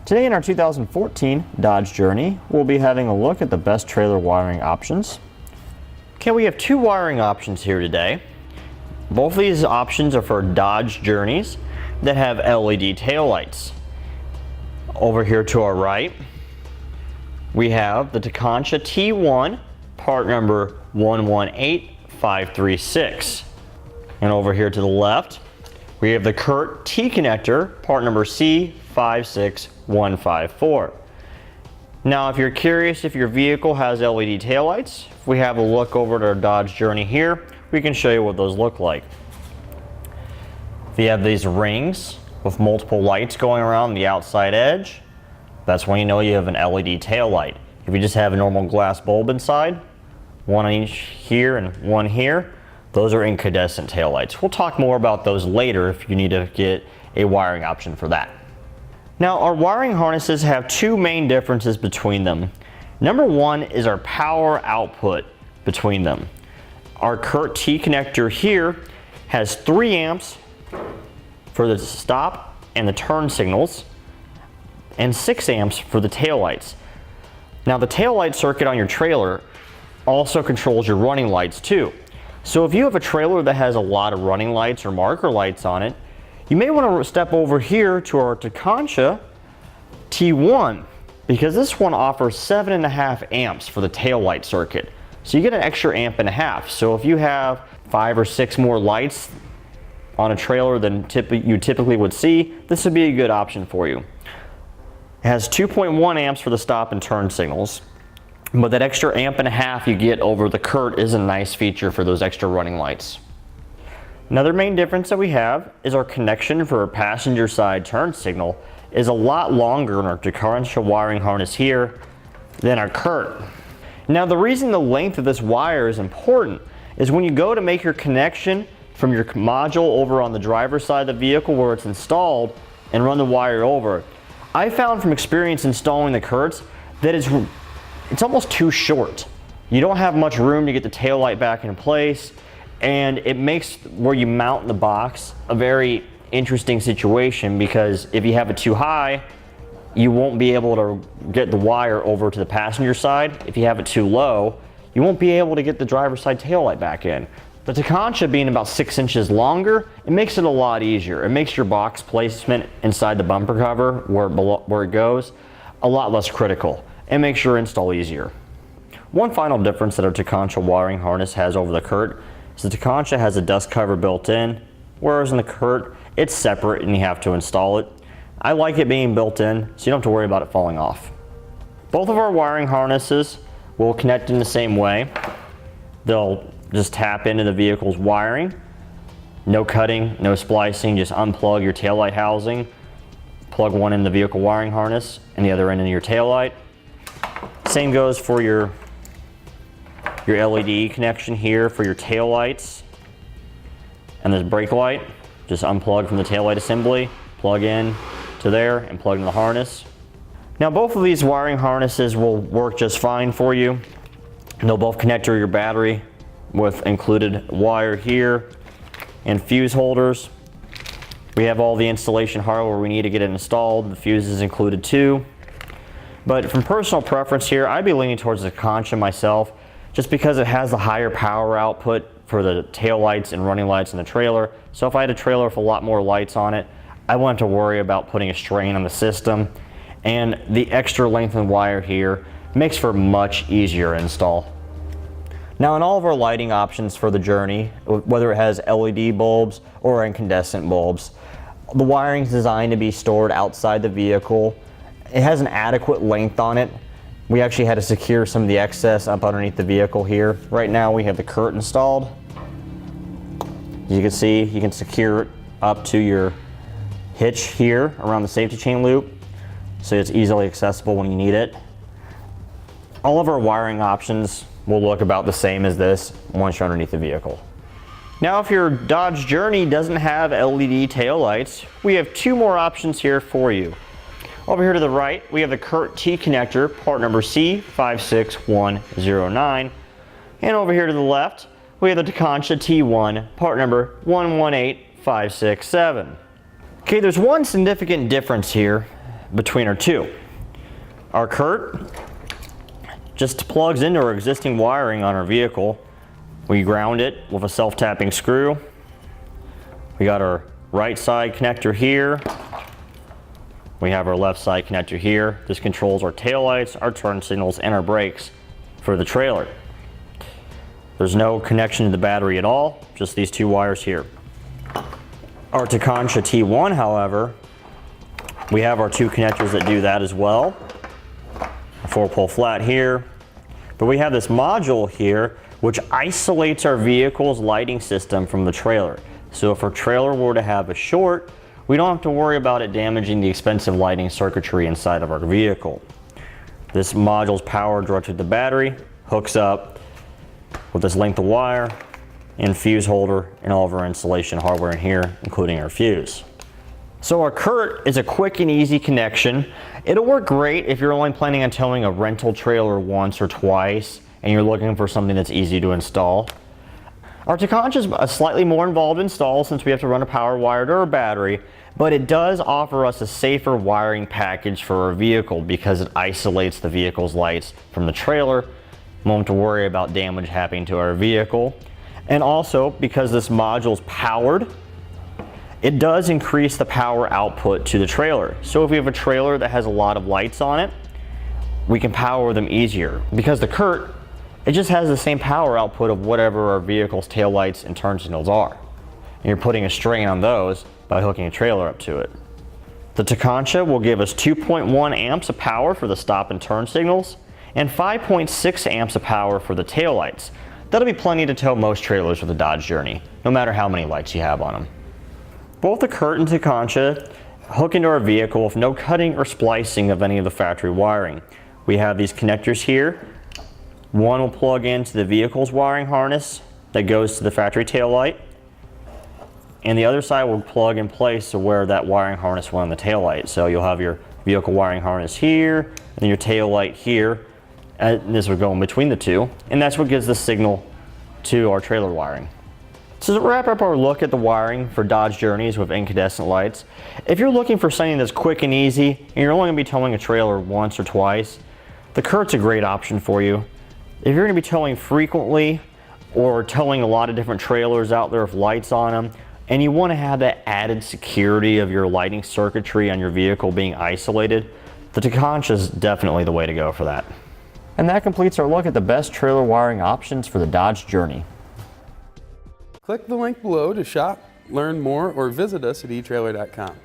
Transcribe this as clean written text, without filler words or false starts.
Today in our 2014 Dodge Journey, we'll be having a look at the best trailer wiring options. Okay, we have two wiring options here today. Both of these options are for Dodge Journeys that have LED taillights. Over here to our right, we have the Tekonsha T-One, part number 118536. And over here to the left, we have the Curt T-Connector, part number C56154. Now, if you're curious if your vehicle has LED taillights, if we have a look over at our Dodge Journey here, we can show you what those look like. If you have these rings with multiple lights going around the outside edge, that's when you know you have an LED taillight. If you just have a normal glass bulb inside, one on each here and one here, those are incandescent taillights. We'll talk more about those later if you need to get a wiring option for that. Now, our wiring harnesses have two main differences between them. Number one is our power output between them. Our Curt T-Connector here has 3 amps for the stop and the turn signals, and 6 amps for the taillights. Now, the taillight circuit on your trailer also controls your running lights too. So if you have a trailer that has a lot of running lights or marker lights on it, you may want to step over here to our Tekonsha T-One, because this one offers 7.5 amps for the taillight circuit. So you get an extra amp and a half. So if you have 5 or 6 more lights on a trailer than you typically would see, this would be a good option for you. It has 2.1 amps for the stop and turn signals, but that extra amp and a half you get over the Curt is a nice feature for those extra running lights. Another main difference that we have is our connection for our passenger side turn signal is a lot longer in our Tekonsha wiring harness here than our Curt. Now, the reason the length of this wire is important is when you go to make your connection from your module over on the driver's side of the vehicle where it's installed and run the wire over. I found from experience installing the Curts that it's almost too short. You don't have much room to get the taillight back in place, and it makes where you mount the box a very interesting situation, because if you have it too high, you won't be able to get the wire over to the passenger side. If you have it too low, you won't be able to get the driver's side taillight back in. The Tekonsha being about 6 inches longer, it makes it a lot easier. It makes your box placement inside the bumper cover where it goes a lot less critical. It makes your install easier. One final difference that our Tekonsha wiring harness has over the Curt is the Tekonsha has a dust cover built in, whereas in the Curt, it's separate and you have to install it. I like it being built in, so you don't have to worry about it falling off. Both of our wiring harnesses will connect in the same way. They'll just tap into the vehicle's wiring. No cutting, no splicing, just unplug your taillight housing, plug one in the vehicle wiring harness and the other end in your taillight. Same goes for your LED connection here for your taillights. And this brake light, just unplug from the taillight assembly, plug in to there and plug in the harness. Now, both of these wiring harnesses will work just fine for you. They'll both connect to your battery with included wire here and fuse holders. We have all the installation hardware we need to get it installed. The fuse is included too. But from personal preference here, I'd be leaning towards the Tekonsha myself, just because it has the higher power output for the tail lights and running lights in the trailer. So if I had a trailer with a lot more lights on it, I wouldn't have to worry about putting a strain on the system. And the extra lengthened wire here makes for much easier install. Now, in all of our lighting options for the Journey, whether it has LED bulbs or incandescent bulbs, the wiring is designed to be stored outside the vehicle. It has an adequate length on it. We actually had to secure some of the excess up underneath the vehicle here. Right now we have the Curt installed. As you can see, you can secure it up to your hitch here around the safety chain loop, so it's easily accessible when you need it. All of our wiring options will look about the same as this once you're underneath the vehicle. Now, if your Dodge Journey doesn't have LED taillights, we have 2 more options here for you. Over here to the right, we have the Curt T-Connector, part number C56109. And over here to the left, we have the Tekonsha T-One, part number 118567. Okay, there's one significant difference here between our two. Our Curt just plugs into our existing wiring on our vehicle. We ground it with a self-tapping screw. We got our right side connector here. We have our left side connector here. This controls our taillights, our turn signals, and our brakes for the trailer. There's no connection to the battery at all, just these two wires here. Our Tekonsha T-One, however, we have our two connectors that do that as well. A 4-pole flat here. But we have this module here which isolates our vehicle's lighting system from the trailer. So if our trailer were to have a short, we don't have to worry about it damaging the expensive lighting circuitry inside of our vehicle. This module is powered directly to the battery, hooks up with this length of wire and fuse holder and all of our installation hardware in here, including our fuse. So our Curt is a quick and easy connection. It'll work great if you're only planning on towing a rental trailer once or twice and you're looking for something that's easy to install. Our Tekonsha is a slightly more involved install since we have to run a power wire to our battery, but it does offer us a safer wiring package for our vehicle because it isolates the vehicle's lights from the trailer. We won't have to worry about damage happening to our vehicle. And also, because this module is powered, it does increase the power output to the trailer. So if we have a trailer that has a lot of lights on it, we can power them easier. Because the Curt, it just has the same power output of whatever our vehicle's taillights and turn signals are. And you're putting a strain on those by hooking a trailer up to it. The Tekonsha will give us 2.1 amps of power for the stop and turn signals and 5.6 amps of power for the taillights. That'll be plenty to tow most trailers with a Dodge Journey, no matter how many lights you have on them. Both the Curt and Tekonsha hook into our vehicle with no cutting or splicing of any of the factory wiring. We have these connectors here. One will plug into the vehicle's wiring harness that goes to the factory taillight, and the other side will plug in place to where that wiring harness went on the taillight. So you'll have your vehicle wiring harness here and your taillight here, and this will go in between the two, and that's what gives the signal to our trailer wiring. So to wrap up our look at the wiring for Dodge Journeys with incandescent lights, if you're looking for something that's quick and easy and you're only going to be towing a trailer once or twice, the Curt's a great option for you. If you're going to be towing frequently or towing a lot of different trailers out there with lights on them, and you want to have that added security of your lighting circuitry on your vehicle being isolated, the Tekonsha is definitely the way to go for that. And that completes our look at the best trailer wiring options for the Dodge Journey. Click the link below to shop, learn more, or visit us at etrailer.com.